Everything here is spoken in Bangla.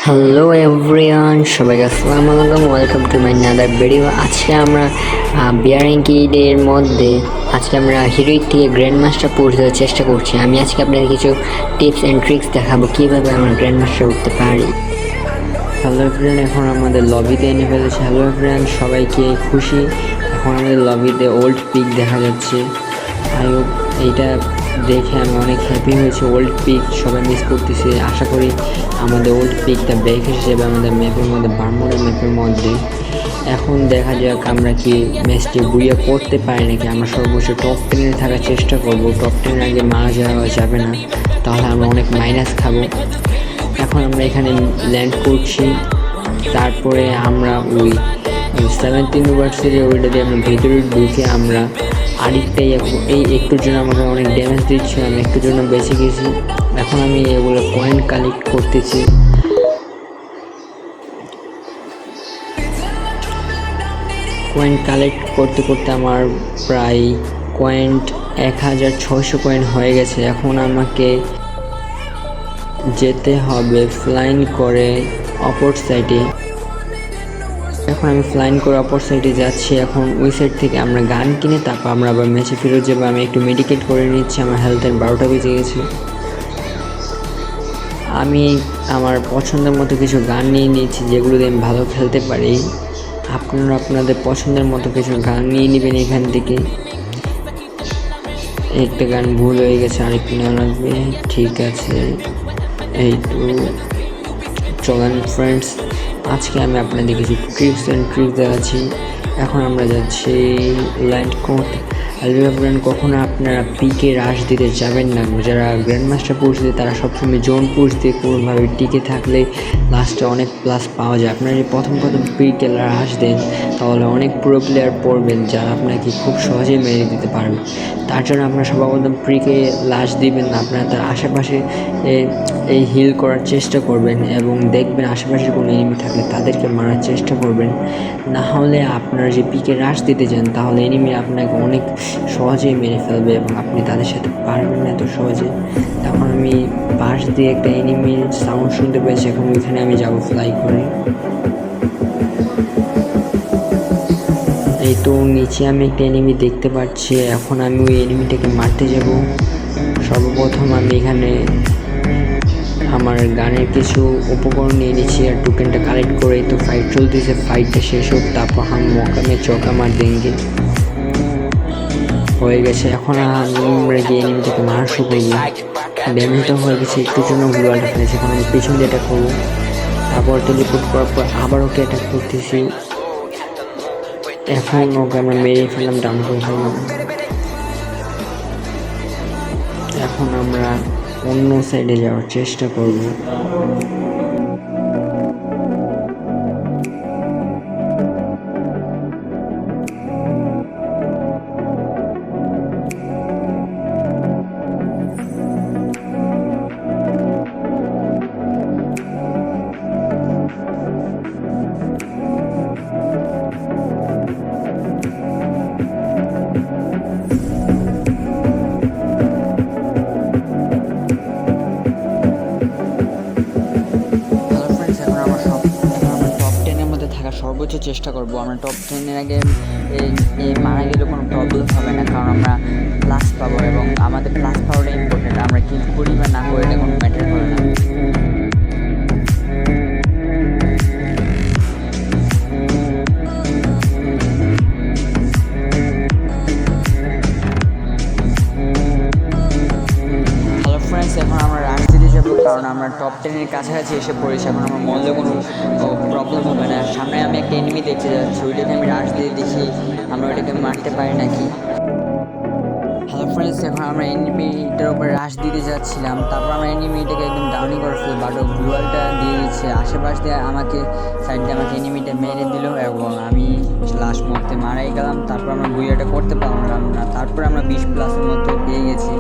হ্যালো এভরিওয়ান, সবাইকে আসসালামু আলাইকুম। Welcome to my another video. আজকে আমরা বিয়ারিং কিডের মধ্যে আজকে আমরা হিরোইক থেকে গ্র্যান্ড মাস্টার পড়তে চেষ্টা করছি। আমি আজকে আপনাদের কিছু টিপস অ্যান্ড ট্রিক্স দেখাবো কীভাবে আমরা গ্র্যান্ড মাস্টার উঠতে পারি। হ্যালো এভরিওয়ান, এখন আমাদের লবিতে এনে ফেলেছে। হ্যালো এভরিওয়ান, সবাইকে খুশি। এখন আমাদের লবিতে ওল্ড পিক দেখা যাচ্ছে। এইটা দেখে আমি অনেক হ্যাপি হয়েছি। ওল্ড পিক সবাই মিস করতেছে। আশা করি আমাদের ওল্ড পিকটা ব্যাক হিসেবে আমাদের ম্যাপের মধ্যে, বারমুডা ম্যাপের মধ্যে। এখন দেখা যাক আমরা কি ম্যাচটি বুইয়া করতে পারি নাকি। আমরা সর্বোচ্চ টপ 10-এ থাকার চেষ্টা করব। টপ 10-এর আগে মারা যাওয়া যাবে না, তাহলে আমরা অনেক মাইনাস খাবো। এখন আমরা এখানে ল্যান্ড করছি। তারপরে আমরা ওই 7th ইউনিভার্সিটি ওইটা দিয়ে আমরা ভেতরে ঢুকে আমরা আরেকটাই এই একটুর জন্য আমাকে অনেক ড্যামেজ দিচ্ছে। আমি একটুর জন্য বেঁচে গেছি। এখন আমি এগুলো কয়েন কালেক্ট করতেছি। কয়েন কালেক্ট করতে করতে আমার প্রায় 1600 কয়েন হয়ে গেছে। এখন আমাকে যেতে হবে ফ্লাইং করে অপর সাইডে। এখন আমি ফ্লাইং করে অপর সাইডে যাচ্ছি। এখন ওই সাইড থেকে আমরা গান কিনে তারপর আমরা আবার ম্যাচে ফেরত যাবো। আমি একটু মেডিকেট করে নিচ্ছি, আমার হেলথের 12টা বেজে গেছে। আমি আমার পছন্দের মতো কিছু গান নিয়ে নিয়েছি যেগুলো দিয়ে আমি ভালো খেলতে পারি। আপনারা আপনাদের পছন্দের মতো কিছু গান নিয়ে নেবেন এখান থেকে। একটা গান ভুল হয়ে গেছে, আরেকটু নেওয়া লাগবে। ঠিক আছে, এই তো চলেন ফ্রেন্ডস, আজকে আমি আপনাদের কিছু ট্রিপস অ্যান্ড ট্রিক্স দেখাচ্ছি। এখন আমরা যাচ্ছি ল্যান্ড করতে। ফ্রেন্ড, কখনো আপনারা পিকে রাশ দিতে যাবেন না। যারা গ্র্যান্ড মাস্টার পুশ দিয়ে তারা সবসময় জোন পুশ দিয়ে কোনোভাবে টিকে থাকলে লাস্টে অনেক প্লাস পাওয়া যায়। আপনারা যদি প্রথম পিকে রাশ দেন তাহলে অনেক প্রো প্লেয়ার পড়বেন যারা আপনাকে খুব সহজেই মেরে দিতে পারবে। তার জন্য আপনারা সর্বপ্রথম প্রিকে লাশ দিবেন না। আপনারা তার আশেপাশে এই হিল করার চেষ্টা করবেন এবং দেখবেন আশেপাশে কোনো এনিমি থাকলে তাদেরকে মারার চেষ্টা করবেন। না হলে আপনারা যে পিকে রাশ দিতে যান তাহলে এনিমি আপনাকে অনেক সহজেই মেরে ফেলবে এবং আপনি তাদের সাথে পারবেন না এত সহজে। তখন আমি পাশ দিয়ে একটা এনিমির সাউন্ড শুনতে পেয়েছি। এখন ওইখানে আমি যাব ফ্লাই করে। এই তো নিচে আমি একটা এনিমি দেখতে পাচ্ছি। এখন আমি ওই এনিমিটাকে মারতে যাব। সর্বপ্রথম আমি এখানে আমার গানের কিছু উপকরণ নিয়ে নিচ্ছি আর টোকেনটা কালেক্ট করে। তো ফাইট চলতেছে, ফাইটটা শেষ হোক তারপর আমি মৌকা মে চৌকা মার দেंगे। হয়ে গেছে। এখন আমরা গিয়ে এনিমিটাকে মারা শুরু করবো। ড্যামেজটা হয়ে গেছে, একটুর জন্য গ্লুয়ালটা ফেলেছে। এখন আমি পিছন দিয়ে অ্যাটাক করবো। তারপর টেলিপোর্ট করার পর আবার ওকে অ্যাটাক করতেছি। এখন ওকে আমরা মেরে ফেললাম, ডাউন করে ফেললাম। এখন আমরা অন্য সাইডে যাওয়ার চেষ্টা করব। সর্বোচ্চ চেষ্টা করবো। আমরা টপ 10-এর আগে মারা গেলে কোনো প্রবলেম হবে না, কারণ আমরা প্লাস পাবো এবং আমাদের প্লাস পাওয়াটা ইম্পর্টেন্ট। আমরা কিল করি বা না করি এটা কোনো ম্যাটার করে না। এখন আমরা রাশ দিতে যাবো, কারণ আমরা টপ 10-এর কাছাকাছি এসে পড়েছি। এখন আমার মরলে কোনো প্রবলেম হবে না। সামনে আমি একটা এনিমি দেখতে যাচ্ছি, ওইটাকে আমি রাশ দিয়ে দেখি আমরা ওইটাকে মারতে পারি নাকি। হ্যালো ফ্রেন্ডস, এখন আমরা এনিমিটার উপরে রাশ দিতে যাচ্ছিলাম। তারপর আমরা এনিমিটাকে একদম ডাউনই করে ফেলি, বাট গ্লুয়ালটা দিয়ে দিচ্ছে। আশেপাশ দিয়ে আমাকে সাইড দিয়ে আমাকে এনিমিটা মেরে দিল এবং আমি লাস্ট মুহূর্তে মারাই গেলাম। তারপর আমরা বুইয়াটা করতে পারলাম না। তারপর আমরা 20+ মতো পেয়ে গেছি।